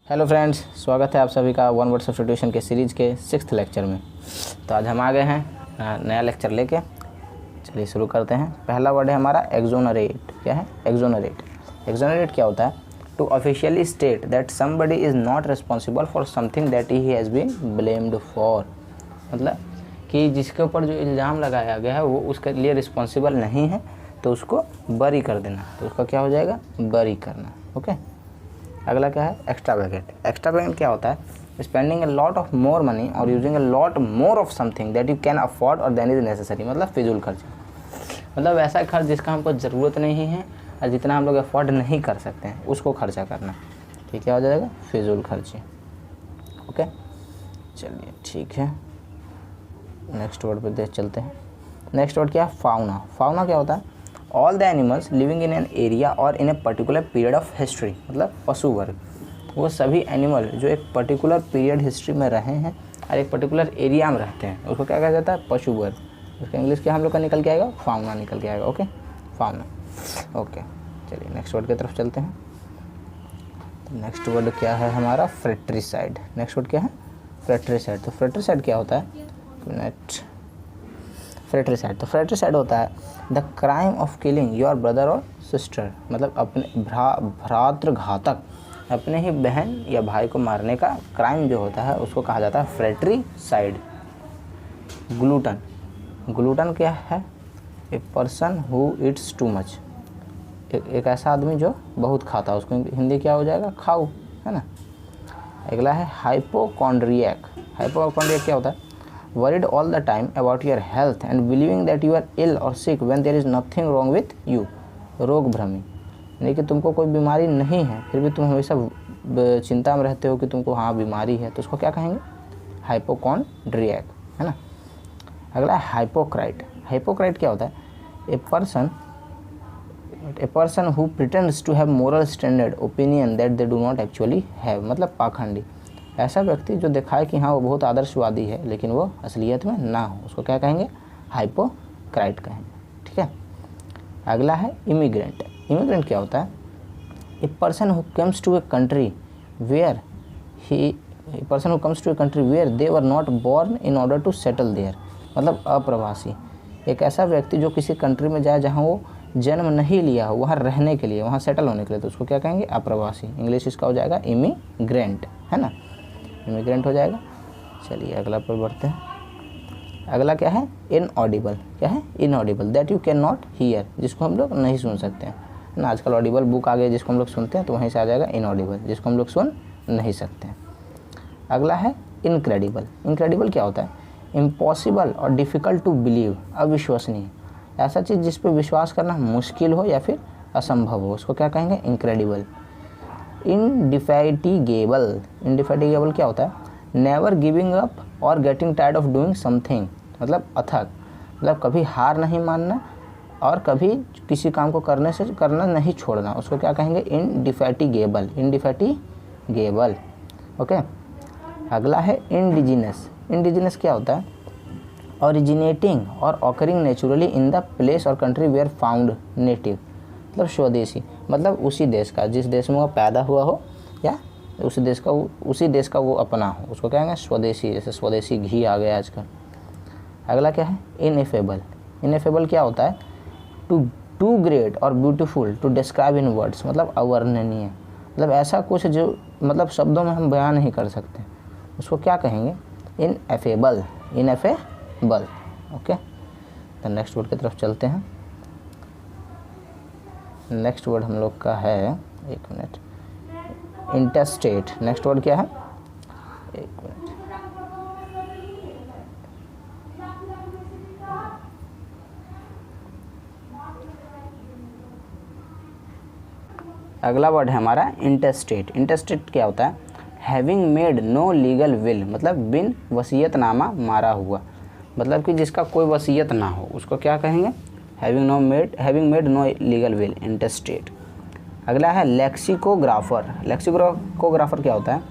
Hello friends, स्वागत है आप सभी का वन वर्ड सब्स्टिट्यूशन के सीरीज़ के 6th लेक्चर में। तो आज हम आ गए हैं नया लेक्चर लेके। चलिए शुरू करते हैं। पहला वर्ड है हमारा एक्सोनरेट। क्या है? एक्सोनरेट। एक्सोनरेट क्या होता है? To officially state that somebody is not responsible for something that he has been blamed for. मतलब कि जिसके ऊपर जो इल्ज़ाम लगाया गया है वो उसके लिए रिस्पॉन्सिबल नहीं है, तो उसको बरी कर देना। तो उसका क्या हो जाएगा? बरी करना। ओके। अगला क्या है? एक्स्ट्रावेगेंट। एक्स्ट्रावेगेंट क्या होता है? Spending a lot of more money or using a lot more of something that you can afford or than is necessary. मतलब फिजूल खर्च। मतलब ऐसा खर्च जिसका हमको ज़रूरत नहीं है और जितना हम लोग अफोर्ड नहीं कर सकते हैं उसको खर्चा करना। ठीक, क्या हो जाएगा? फिजूल खर्ची। ओके, चलिए ठीक है। नेक्स्ट वर्ड पे देख चलते हैं। नेक्स्ट वर्ड क्या है? फाउना। फाउना क्या होता है? All the animals living in an area or in a particular period of history. मतलब पशु वर्ग, वो सभी एनिमल जो एक पर्टिकुलर पीरियड हिस्ट्री में रहे हैं और एक पर्टिकुलर एरिया में रहते हैं, उसको क्या कहा जाता है? पशु वर्ग। उसका इंग्लिश क्या हम लोग का निकल के आएगा? फाउना निकल के आएगा। Okay, fauna. ओके, चलिए नेक्स्ट वर्ड की तरफ चलते हैं। तो नेक्स्ट वर्ड क्या है हमारा? फ्रेट्रिसाइड। नेक्स्ट वर्ड क्या है? फ्रेट्रिसाइड। तो फ्रेट्रिसाइड क्या होता है? फ्रेट्रिसाइड। तो फ्रेट्रिसाइड होता है the crime of killing your brother और सिस्टर। मतलब अपने भ्रातृघातक, अपने ही बहन या भाई को मारने का क्राइम जो होता है उसको कहा जाता है फ्रेट्रिसाइड। ग्लूटन। ग्लूटन क्या है? A person who Yeats too much. एक ऐसा आदमी जो बहुत खाता है, उसको हिंदी क्या हो जाएगा? खाऊ, है ना। अगला है हाइपोकॉन्ड्रियक। हाइपोकॉन्ड्रियक क्या होता है? worried all the time about your health and believing that you are ill or sick when there is nothing wrong with you। रोग भ्रमी, यानी कि तुमको कोई बीमारी नहीं है फिर भी तुम हमेशा चिंता में रहते हो कि तुमको हाँ बीमारी है, तो उसको क्या कहेंगे? हाइपोकॉन्ड्रियक, है ना। अगला है हाइपोक्राइट। हाइपोक्राइट क्या होता है? A person who pretends to have moral standard opinion that they do not actually have. मतलब पाखंडी। ऐसा व्यक्ति जो दिखाए कि हाँ वो बहुत आदर्शवादी है लेकिन वो असलियत में ना हो, उसको क्या कहेंगे? हाइपोक्राइट कहेंगे। ठीक है। अगला है इमिग्रेंट। इमिग्रेंट क्या होता है? A person who comes to a country where they were not born in order to settle there. मतलब अप्रवासी। एक ऐसा व्यक्ति जो किसी कंट्री में जाए जहाँ वो जन्म नहीं लिया हो, वहाँ रहने के लिए, वहाँ सेटल होने के लिए, तो उसको क्या कहेंगे? अप्रवासी। इंग्लिश इसका हो जाएगा इमिग्रेंट, है ना। इमिग्रेंट हो जाएगा। चलिए अगला पर बढ़ते हैं। अगला क्या है? इनऑडिबल। क्या है? Inaudible. That you can not here, जिसको हम लोग नहीं सुन सकते हैं ना। आजकल ऑडिबल बुक आ गई जिसको हम लोग सुनते हैं, तो वहीं से आ जाएगा इनऑडिबल, जिसको हम लोग सुन नहीं सकते हैं। अगला है इनक्रेडिबल। इनक्रेडिबल क्या होता है? इम्पॉसिबल और डिफ़िकल्ट टू बिलीव, अविश्वसनीय। ऐसा चीज़ जिस पर विश्वास करना मुश्किल हो या फिर असंभव हो, उसको क्या कहेंगे? इनक्रेडिबल। इंडिफैटिगेबल। इंडिफैटिगेबल क्या होता है? नेवर गिविंग अप और getting tired of doing something. मतलब अथक, मतलब कभी हार नहीं मानना और कभी किसी काम को करना नहीं छोड़ना, उसको क्या कहेंगे? इंडिफैटिगेबल। इंडिफैटिगेबल। ओके। अगला है इंडिजिनस। इंडिजिनस क्या होता है? ओरिजिनेटिंग और occurring naturally in the place और कंट्री वेयर फाउंड नेटिव। मतलब स्वदेशी, मतलब उसी देश का, जिस देश में वो पैदा हुआ हो या उसी देश का वो अपना हो, उसको क्या कहेंगे? स्वदेशी। जैसे स्वदेशी घी आ गया आजकल। अगला क्या है? इनएफेबल। इनएफेबल क्या होता है? टू ग्रेट और beautiful to describe in words. मतलब अवर्णनीय, मतलब ऐसा कुछ जो मतलब शब्दों में हम बयान नहीं कर सकते, उसको क्या कहेंगे? इनएफेबल। इनएफेबल। ओके। तो नेक्स्ट वर्ड की तरफ चलते हैं। नेक्स्ट वर्ड हम लोग का है, एक मिनट, इंटेस्टेट। नेक्स्ट वर्ड क्या है? एक मिनट, अगला वर्ड है हमारा इंटेस्टेट। इंटेस्टेट क्या होता है? Having made no legal will. मतलब बिन वसीयतनामा मारा हुआ, मतलब कि जिसका कोई वसीयत ना हो, उसको क्या कहेंगे? Having made no legal will, intestate. अगला है लेक्सिकोग्राफर। लेक्सिकोग्राफर क्या होता है?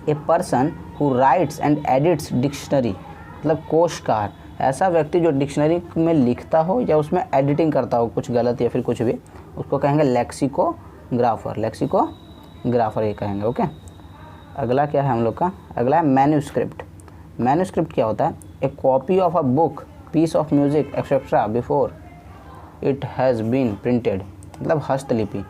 A person who writes and edits dictionary. मतलब कोशकार। ऐसा व्यक्ति जो डिक्शनरी में लिखता हो या उसमें एडिटिंग करता हो कुछ गलत या फिर कुछ भी, उसको कहेंगे लेक्सिकोग्राफर। लेक्सिकोग्राफर ये कहेंगे। ओके। अगला क्या है हम लोग का, अगला है मैन्यूस्क्रिप्ट। मैन्यूस्क्रिप्ट क्या होता है, a copy of a book, piece of music etcetera before it has been printed, मतलब हस्तलिपि।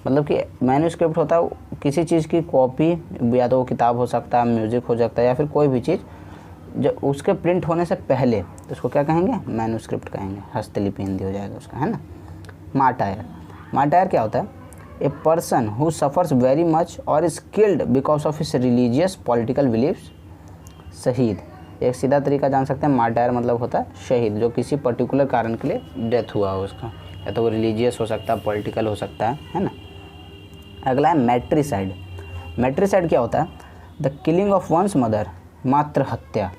मतलब कि मैन्यूस्क्रिप्ट होता है किसी चीज़ की कॉपी, या तो वो किताब हो सकता है, म्यूज़िक हो सकता है, या फिर कोई भी चीज़ जो उसके प्रिंट होने से पहले, तो उसको क्या कहेंगे, मैन्यूस्क्रिप्ट कहेंगे, हस्तलिपि हिंदी हो जाएगा उसका, है ना। मार्टायर, मार्टायर क्या होता है, a person who suffers very much or is killed because of his religious political beliefs. शहीद, एक सीधा तरीका जान सकते हैं, मार्टायर मतलब होता है शहीद, जो किसी पर्टिकुलर कारण के लिए डेथ हुआ हो उसका, या तो वो रिलीजियस हो सकता है, पॉलिटिकल हो सकता है ना। अगला है मैट्रिसाइड। मैट्रिसाइड क्या होता है, the killing of one's mother, मातृ हत्या,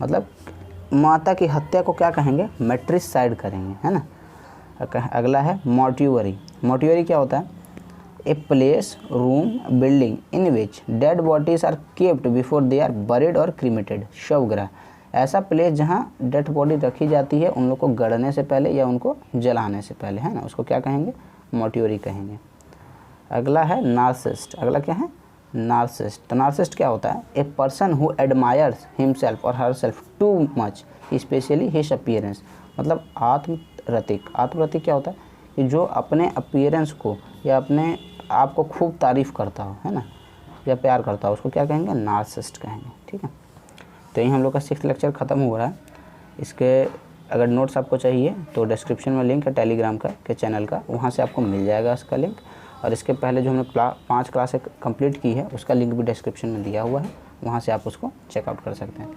मतलब माता की हत्या को क्या कहेंगे, मैट्रिसाइड करेंगे, है ना। अगला है मॉर्ट्यूअरी। मॉर्ट्यूअरी क्या होता है, a place, room, building in which dead bodies are kept before they are buried और क्रीमेटेड। शवगृह, ऐसा प्लेस जहाँ डेड बॉडी रखी जाती है उन लोग को गड़ने से पहले या उनको जलाने से पहले, है ना, उसको क्या कहेंगे, मॉर्ट्यूअरी कहेंगे। अगला है नार्सिसिस्ट। अगला क्या है, नार्सिसिस्ट। तो नार्सिसिस्ट क्या होता है, a person who admires himself or herself too much especially his appearance, मतलब आत्मरतिक। आत्मरतिक क्या होता है कि जो अपने अपीयरेंस को या अपने आप को खूब तारीफ़ करता हो, है ना, या प्यार करता हो, उसको क्या कहेंगे, नार्सिसिस्ट कहेंगे। ठीक है, तो यही हम लोग का 6th लेक्चर ख़त्म हो रहा है। इसके अगर नोट्स आपको चाहिए तो डिस्क्रिप्शन में लिंक है टेलीग्राम का के चैनल का, वहाँ से आपको मिल जाएगा इसका लिंक। और इसके पहले जो हमने 5 क्लासें कंप्लीट की है उसका लिंक भी डिस्क्रिप्शन में दिया हुआ है, वहाँ से आप उसको चेकआउट कर सकते हैं।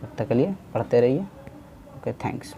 तब तक के लिए पढ़ते रहिए। Okay, thanks.